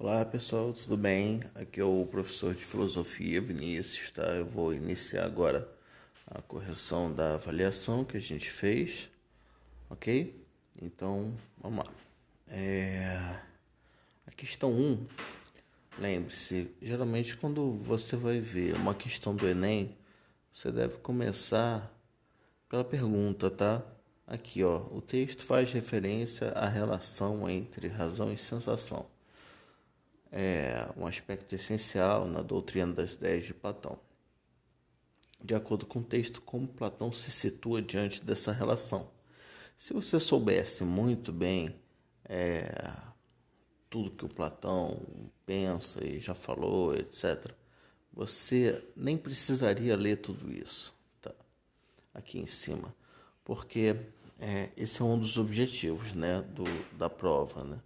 Olá pessoal, tudo bem? Aqui é o professor de filosofia Vinícius, tá? Eu vou iniciar agora a correção da avaliação que a gente fez, ok? Então, vamos lá. A questão 1, lembre-se, geralmente quando você vai ver uma questão do Enem, você deve começar pela pergunta, tá? Aqui, ó, o texto faz referência à relação entre razão e sensação. É um aspecto essencial na doutrina das ideias de Platão. De acordo com o texto, como Platão se situa diante dessa relação. Se você soubesse muito bem tudo que o Platão pensa e já falou, etc., você nem precisaria ler tudo isso, tá? Aqui em cima, porque esse é um dos objetivos, né, da prova, né,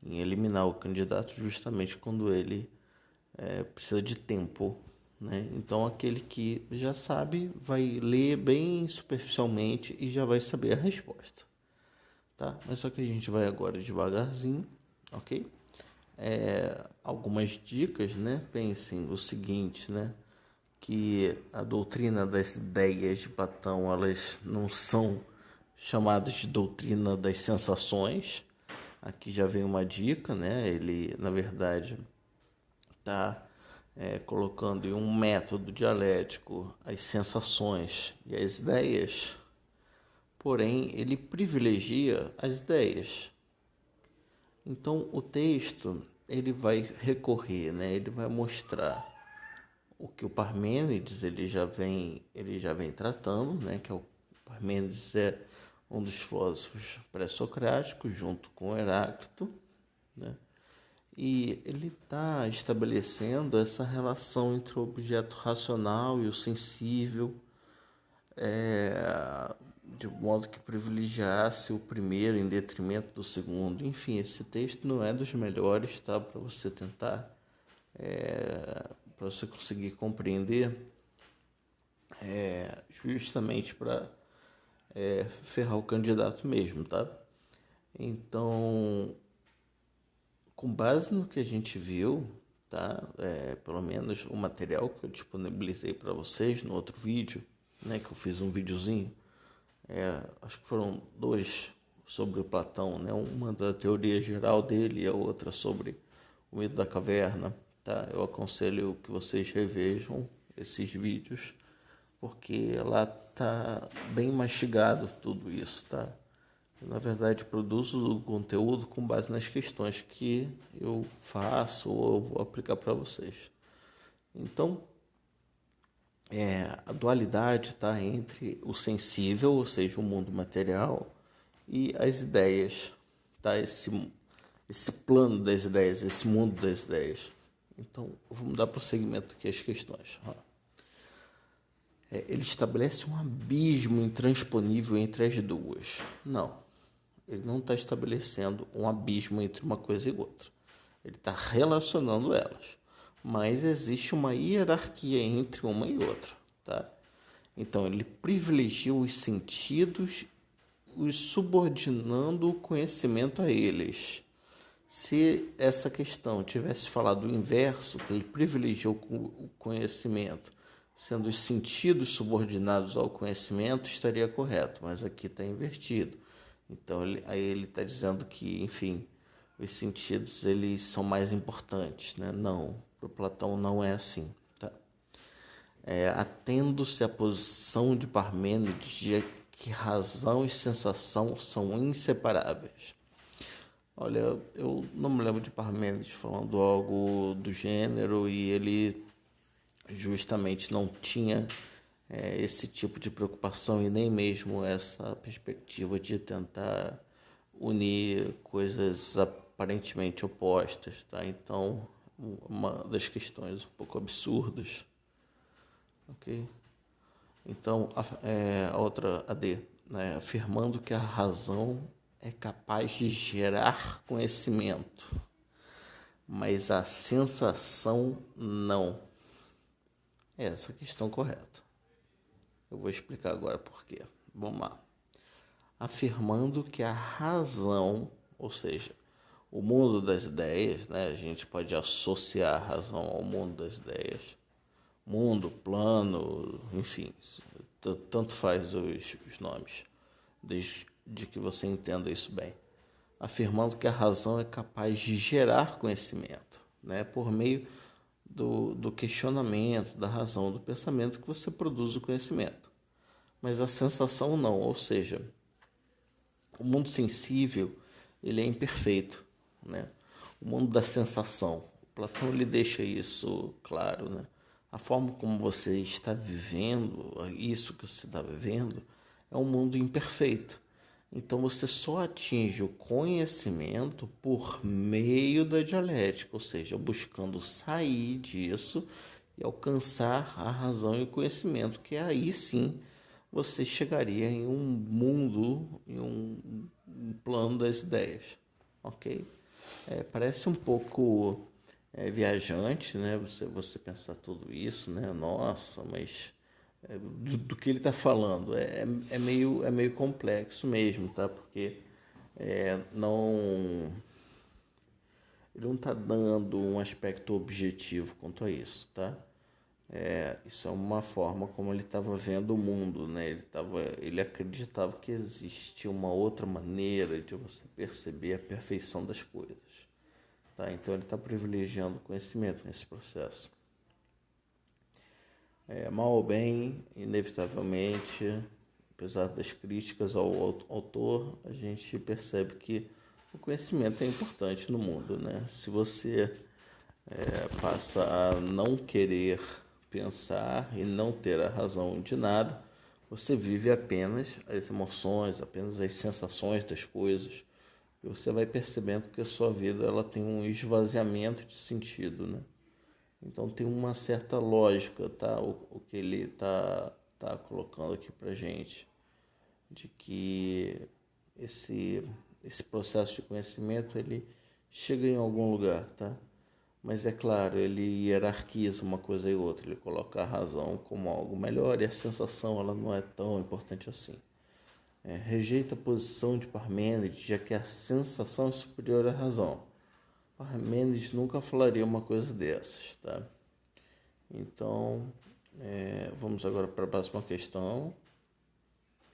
em eliminar o candidato justamente quando ele precisa de tempo, né? Então aquele que já sabe vai ler bem superficialmente e já vai saber a resposta, tá? Mas só que a gente vai agora devagarzinho, ok? Algumas dicas, né? Pensem o seguinte, né? Que a doutrina das ideias de Platão, elas não são chamadas de doutrina das sensações. Aqui já vem uma dica, né? Ele, na verdade, está colocando em um método dialético as sensações e as ideias, porém ele privilegia as ideias. Então o texto ele vai recorrer, né? Ele vai mostrar o que o Parmênides ele já vem tratando, né? Que o Parmênides é um dos filósofos pré-socráticos junto com Heráclito, né? E ele está estabelecendo essa relação entre o objeto racional e o sensível, de modo que privilegiasse o primeiro em detrimento do segundo. Enfim, esse texto não é dos melhores, tá? Para você tentar, para você conseguir compreender, justamente para ferrar o candidato mesmo, tá? Então, com base no que a gente viu, tá? Pelo menos o material que eu disponibilizei para vocês no outro vídeo, né? Que eu fiz um videozinho, acho que foram dois sobre o Platão, né? Uma da teoria geral dele e a outra sobre o mito da caverna, tá? Eu aconselho que vocês revejam esses vídeos, porque lá tá bem mastigado tudo isso, tá? Eu, na verdade, produzo o conteúdo com base nas questões que eu faço ou eu vou aplicar para vocês. Então, a dualidade está entre o sensível, ou seja, o mundo material, e as ideias, tá? Esse plano das ideias, esse mundo das ideias. Então, vamos dar prosseguimento aqui às questões. Ele estabelece um abismo intransponível entre as duas. Não, ele não está estabelecendo um abismo entre uma coisa e outra. Ele está relacionando elas. Mas existe uma hierarquia entre uma e outra, tá? Então, ele privilegia os sentidos, os subordinando o conhecimento a eles. Se essa questão tivesse falado o inverso, que ele privilegiou o conhecimento, sendo os sentidos subordinados ao conhecimento, estaria correto, mas aqui está invertido. Então, aí ele está dizendo que, enfim, os sentidos eles são mais importantes, né? Não, para Platão não é assim, tá? Atendo-se à posição de Parmênides de que razão e sensação são inseparáveis. Olha, eu não me lembro de Parmênides falando algo do gênero e ele justamente não tinha esse tipo de preocupação e nem mesmo essa perspectiva de tentar unir coisas aparentemente opostas, tá? Então, uma das questões um pouco absurdas, ok? Então, a outra AD, né? Afirmando que a razão é capaz de gerar conhecimento, mas a sensação não. É essa a questão correta. Eu vou explicar agora por quê. Vamos lá. Afirmando que a razão, ou seja, o mundo das ideias, né? A gente pode associar a razão ao mundo das ideias, mundo, plano, enfim, tanto faz os nomes, desde que você entenda isso bem, afirmando que a razão é capaz de gerar conhecimento, né? Por meio do questionamento, da razão, do pensamento que você produz o conhecimento. Mas a sensação não, ou seja, o mundo sensível, ele é imperfeito, né? O mundo da sensação, Platão ele deixa isso claro, né? A forma como você está vivendo, isso que você está vivendo, é um mundo imperfeito. Então você só atinge o conhecimento por meio da dialética, ou seja, buscando sair disso e alcançar a razão e o conhecimento, que aí sim você chegaria em um mundo, em um plano das ideias, ok? Parece um pouco viajante, né? Você pensar tudo isso, né? Nossa, mas do que ele está falando é meio complexo mesmo, tá? Porque não ele não está dando um aspecto objetivo quanto a isso, tá? Isso é uma forma como ele estava vendo o mundo, né? Ele acreditava que existia uma outra maneira de você perceber a perfeição das coisas, tá? Então ele está privilegiando o conhecimento nesse processo. Mal ou bem, inevitavelmente, apesar das críticas ao autor, a gente percebe que o conhecimento é importante no mundo, né? Se você passa a não querer pensar e não ter a razão de nada, você vive apenas as emoções, apenas as sensações das coisas, e você vai percebendo que a sua vida ela tem um esvaziamento de sentido, né? Então tem uma certa lógica, tá? O que ele tá colocando aqui pra gente, de que esse processo de conhecimento ele chega em algum lugar, tá? Mas é claro, ele hierarquiza uma coisa e outra, ele coloca a razão como algo melhor e a sensação ela não é tão importante assim. Rejeita a posição de Parmênides, já que a sensação é superior à razão. Parmênides nunca falaria uma coisa dessas, tá? Então, vamos agora para a próxima questão.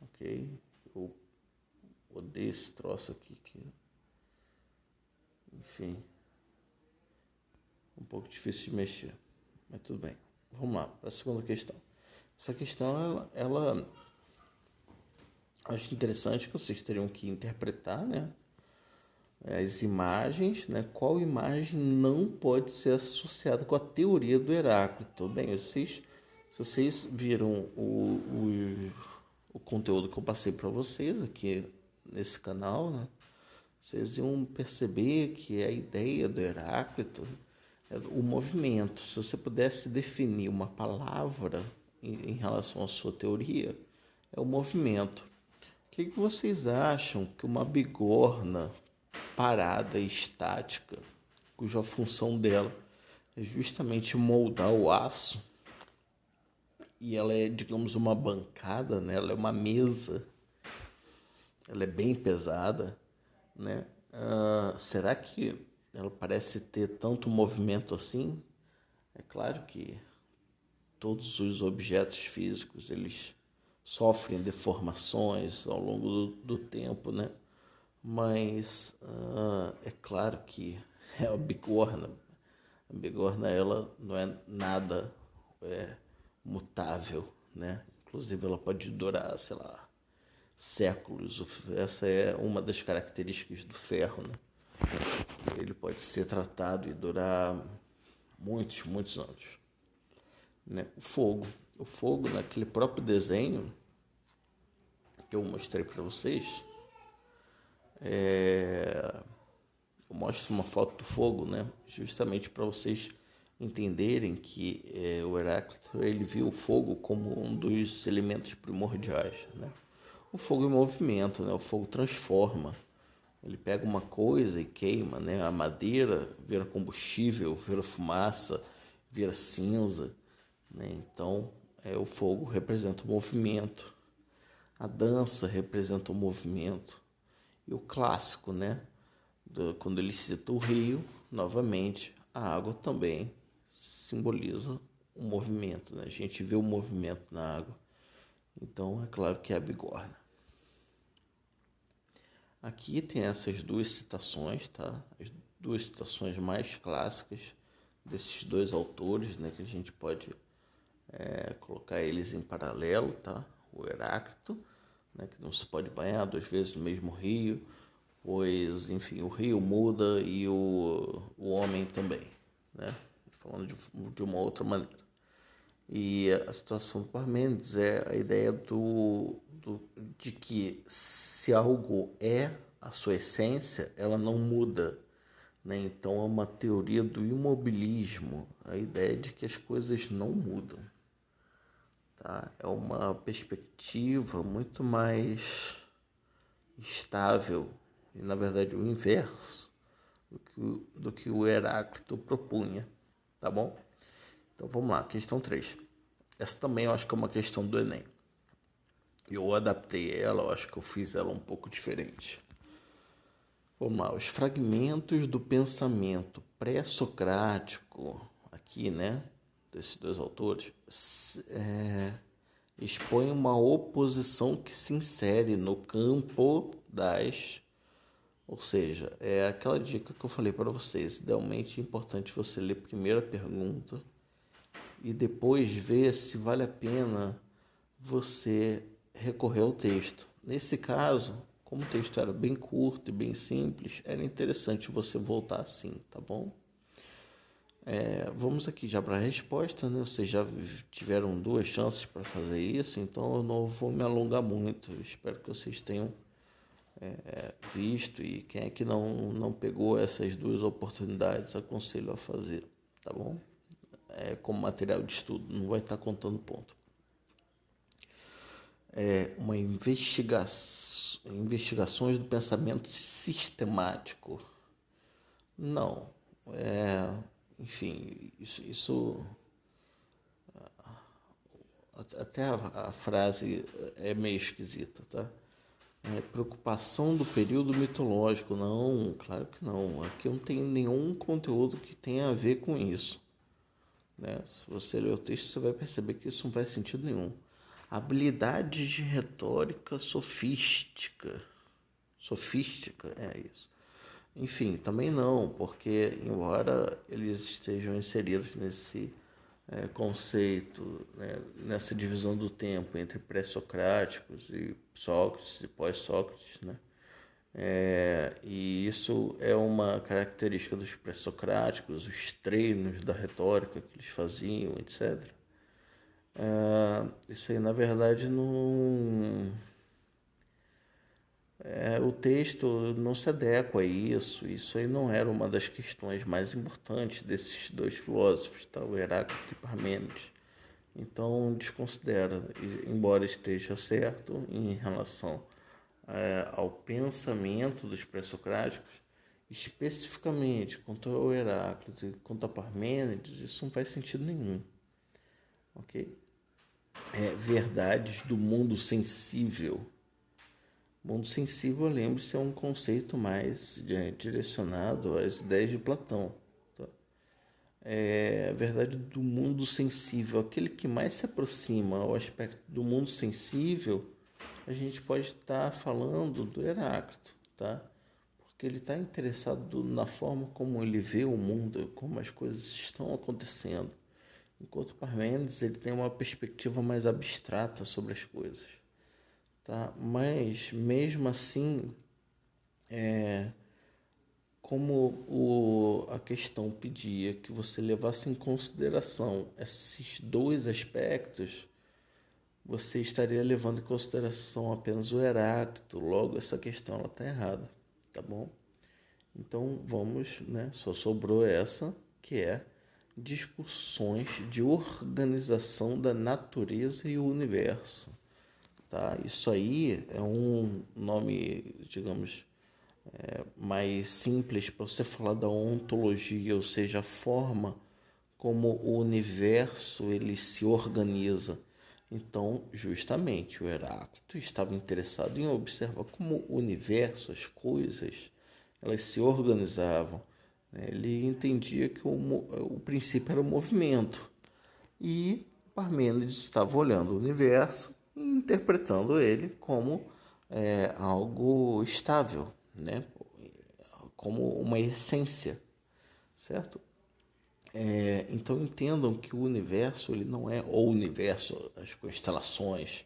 Ok? Eu odeio esse troço aqui, enfim, um pouco difícil de mexer, mas tudo bem. Vamos lá, para a segunda questão. Essa questão, ela acho interessante que vocês teriam que interpretar, né? As imagens, né? Qual imagem não pode ser associada com a teoria do Heráclito? Bem, se vocês viram o conteúdo que eu passei para vocês aqui nesse canal, né? Vocês iam perceber que a ideia do Heráclito é o movimento. Se você pudesse definir uma palavra em relação à sua teoria, é o movimento. O que vocês acham que uma bigorna parada e estática, cuja função dela é justamente moldar o aço, e ela é, digamos, uma bancada, né? Ela é uma mesa, ela é bem pesada, né? Será que ela parece ter tanto movimento assim? É claro que todos os objetos físicos eles sofrem deformações ao longo do tempo, né? Mas é claro que a bigorna ela não é nada mutável, né? Inclusive ela pode durar, sei lá, séculos. Essa é uma das características do ferro, né? Ele pode ser tratado e durar muitos anos, né? O fogo naquele próprio desenho que eu mostrei para vocês, eu mostro uma foto do fogo, né? Justamente para vocês entenderem que o Heráclito ele viu o fogo como um dos elementos primordiais, né? O fogo é movimento, né? O fogo transforma. Ele pega uma coisa e queima, né? A madeira vira combustível, vira fumaça, vira cinza, né? Então, o fogo representa o movimento. A dança representa o movimento. E o clássico, né? quando ele cita o rio, novamente, a água também simboliza o movimento, né? A gente vê o movimento na água. Então, é claro que é a bigorna. Aqui tem essas duas citações, tá? As duas citações mais clássicas desses dois autores, né? Que a gente pode colocar eles em paralelo, tá? O Heráclito, né? Que não se pode banhar 2 vezes no mesmo rio, pois, enfim, o rio muda e o homem também, né? Falando de uma outra maneira. E a situação do Parmênides é a ideia de que se algo é a sua essência, ela não muda, né? Então é uma teoria do imobilismo, a ideia de que as coisas não mudam, tá? É uma perspectiva muito mais estável e, na verdade, o inverso do que o Heráclito propunha, tá bom? Então vamos lá, questão 3. Essa também eu acho que é uma questão do Enem. Eu adaptei ela, eu acho que eu fiz ela um pouco diferente. Vamos lá, os fragmentos do pensamento pré-socrático, aqui, né, desses dois autores, expõem uma oposição que se insere no campo das... Ou seja, é aquela dica que eu falei para vocês. Idealmente é importante você ler primeiro a pergunta e depois ver se vale a pena você recorrer ao texto. Nesse caso, como o texto era bem curto e bem simples, era interessante você voltar assim, tá bom? Vamos aqui já para a resposta, né? Vocês já tiveram 2 chances para fazer isso, então eu não vou me alongar muito. Eu espero que vocês tenham visto, e quem é que não pegou essas 2 oportunidades, aconselho a fazer, tá bom? Como material de estudo, não vai estar contando ponto. Uma investigações do pensamento sistemático. Não. Enfim, isso até a frase é meio esquisita, tá? Preocupação do período mitológico. Não, claro que não. Aqui não tem nenhum conteúdo que tenha a ver com isso, né? Se você ler o texto, você vai perceber que isso não faz sentido nenhum. Habilidades de retórica sofística. Sofística, é isso. Enfim, também não, porque embora eles estejam inseridos nesse conceito, né, nessa divisão do tempo entre pré-socráticos e Sócrates e pós-Sócrates, né? E isso é uma característica dos pré-socráticos, os treinos da retórica que eles faziam, etc. Isso aí, na verdade, não... o texto não se adequa a isso. Isso aí não era uma das questões mais importantes desses 2 filósofos, tá? O Heráclito e Parmênides. Então, desconsidera, embora esteja certo em relação ao pensamento dos pré-socráticos, especificamente quanto ao Heráclito e quanto a Parmênides, isso não faz sentido nenhum. Ok? Verdades do mundo sensível. Mundo sensível, lembre-se, é um conceito mais direcionado às ideias de Platão. Tá? A verdade do mundo sensível, aquele que mais se aproxima ao aspecto do mundo sensível, a gente pode estar falando do Heráclito, tá? Porque ele está interessado na forma como ele vê o mundo, como as coisas estão acontecendo. Enquanto Parmênides, ele tem uma perspectiva mais abstrata sobre as coisas. Tá? Mas, mesmo assim, como a questão pedia que você levasse em consideração esses 2 aspectos, você estaria levando em consideração apenas o Heráclito. Logo, essa questão está errada, tá bom? Então, vamos, né? Só sobrou essa, que é discussões de organização da natureza e o universo. Tá? Isso aí é um nome, digamos, mais simples para você falar da ontologia, ou seja, a forma como o universo ele se organiza. Então, justamente, o Heráclito estava interessado em observar como o universo, as coisas, elas se organizavam, né? Ele entendia que o princípio era o movimento. E Parmênides estava olhando o universo e interpretando ele como algo estável, né? Como uma essência, certo? Então entendam que o universo ele não é o universo, as constelações,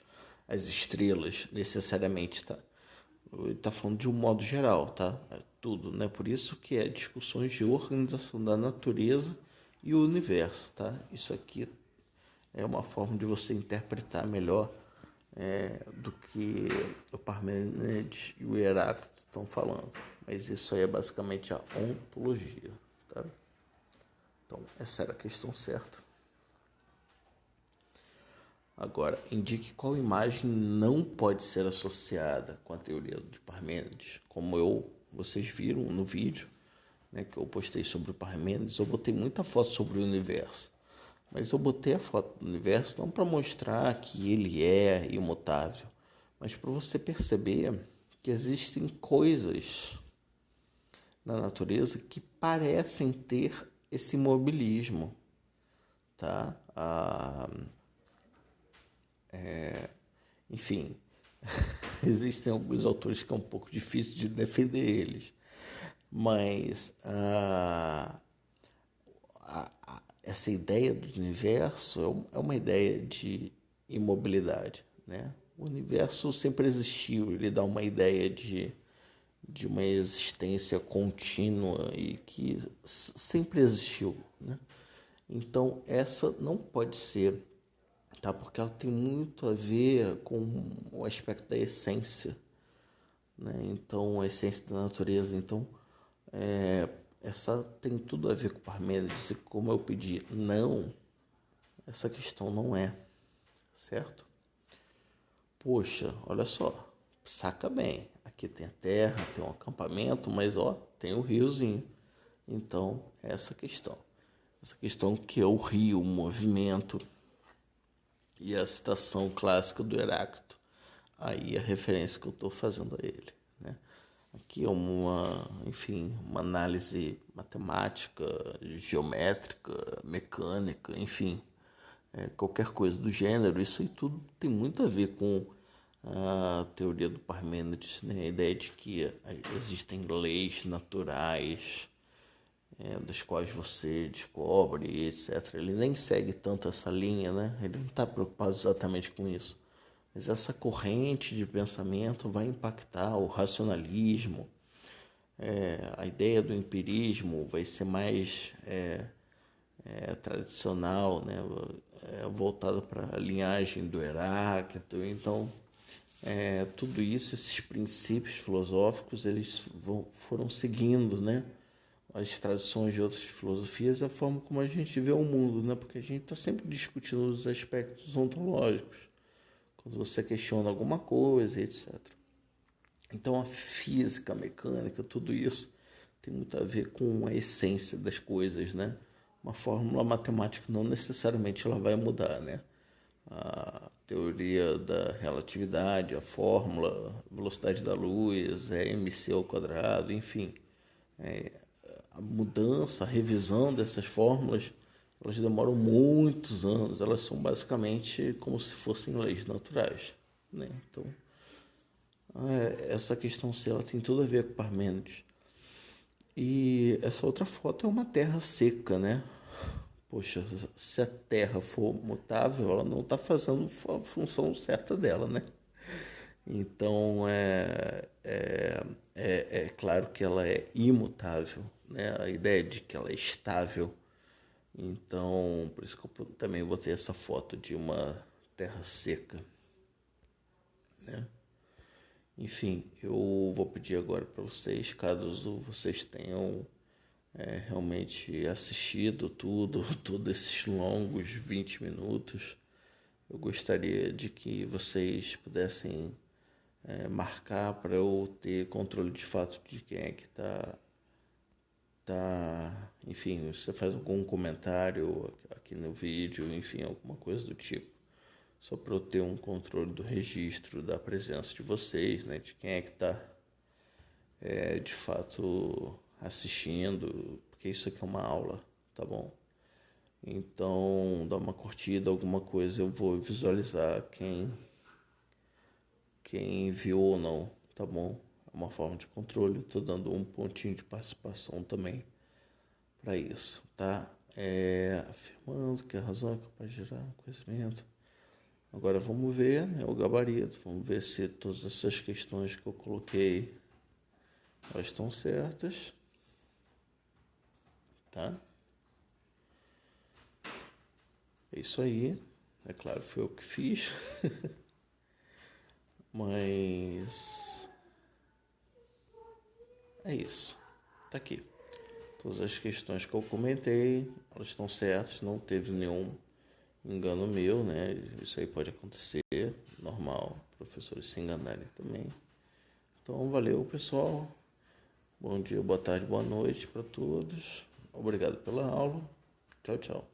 as estrelas, necessariamente, tá? Ele está falando de um modo geral, tá? É tudo, né? Por isso que é discussões de organização da natureza e o universo, tá? Isso aqui é uma forma de você interpretar melhor do que o Parmênides e o Heráclito estão falando. Mas isso aí é basicamente a ontologia, tá? Então, essa era a questão certa. Agora, indique qual imagem não pode ser associada com a teoria de Parmênides. Como vocês viram no vídeo, né, que eu postei sobre o Parmênides, eu botei muita foto sobre o universo. Mas eu botei a foto do universo não para mostrar que ele é imutável, mas para você perceber que existem coisas na natureza que parecem ter esse imobilismo, tá? Enfim, existem alguns autores que é um pouco difícil de defender eles, mas essa ideia do universo é uma ideia de imobilidade, né? O universo sempre existiu, ele dá uma ideia de uma existência contínua e que sempre existiu, né? Então, essa não pode ser, tá? Porque ela tem muito a ver com o aspecto da essência, né? Então, a essência da natureza. Então, essa tem tudo a ver com Parmênides. E como eu pedi não, essa questão não é, certo? Poxa, olha só, saca bem. Aqui tem a terra, tem um acampamento, mas ó, tem o riozinho. Então, é essa questão. Essa questão que é o rio, o movimento e a citação clássica do Heráclito. Aí a referência que eu estou fazendo a ele, né? Aqui é uma análise matemática, geométrica, mecânica, enfim, qualquer coisa do gênero. Isso aí tudo tem muito a ver com a teoria do Parmênides, né? A ideia de que existem leis naturais, das quais você descobre, etc. Ele nem segue tanto essa linha, né? Ele não está preocupado exatamente com isso. Mas essa corrente de pensamento vai impactar o racionalismo, a ideia do empirismo vai ser mais tradicional, né? Voltada para a linhagem do Heráclito. Então, tudo isso, esses princípios filosóficos, eles foram seguindo, né? As tradições de outras filosofias e a forma como a gente vê o mundo, né? Porque a gente está sempre discutindo os aspectos ontológicos, quando você questiona alguma coisa, etc. Então a física, a mecânica, tudo isso tem muito a ver com a essência das coisas, né? Uma fórmula matemática não necessariamente ela vai mudar, né? A teoria da relatividade, a fórmula, a velocidade da luz, é mc ao quadrado, enfim. A mudança, a revisão dessas fórmulas, elas demoram muitos anos, elas são basicamente como se fossem leis naturais, né? Então, essa questão se ela tem tudo a ver com Parmênides. E essa outra foto é uma terra seca, né? Poxa, se a terra for mutável, ela não está fazendo a função certa dela, né? Então, é claro que ela é imutável, né? A ideia de que ela é estável. Então, por isso que eu também botei essa foto de uma terra seca, né? Enfim, eu vou pedir agora para vocês, caso vocês tenham realmente assistido todos esses longos 20 minutos, eu gostaria de que vocês pudessem marcar para eu ter controle de fato de quem é que enfim, você faz algum comentário aqui no vídeo, enfim, alguma coisa do tipo, só para eu ter um controle do registro da presença de vocês, né, de quem é que está de fato assistindo, porque isso aqui é uma aula, tá bom? Então, dá uma curtida, alguma coisa, eu vou visualizar quem enviou ou não, tá bom? É uma forma de controle, estou dando um pontinho de participação também para isso, tá? Afirmando que a razão é capaz de gerar conhecimento. Agora vamos ver, né, o gabarito, vamos ver se todas essas questões que eu coloquei elas estão certas, tá? É isso aí, é claro, foi eu que fiz, mas é isso, tá aqui. Todas as questões que eu comentei, elas estão certas, não teve nenhum engano meu, né? Isso aí pode acontecer, normal, professores se enganarem também. Então, valeu, pessoal. Bom dia, boa tarde, boa noite para todos. Obrigado pela aula. Tchau, tchau.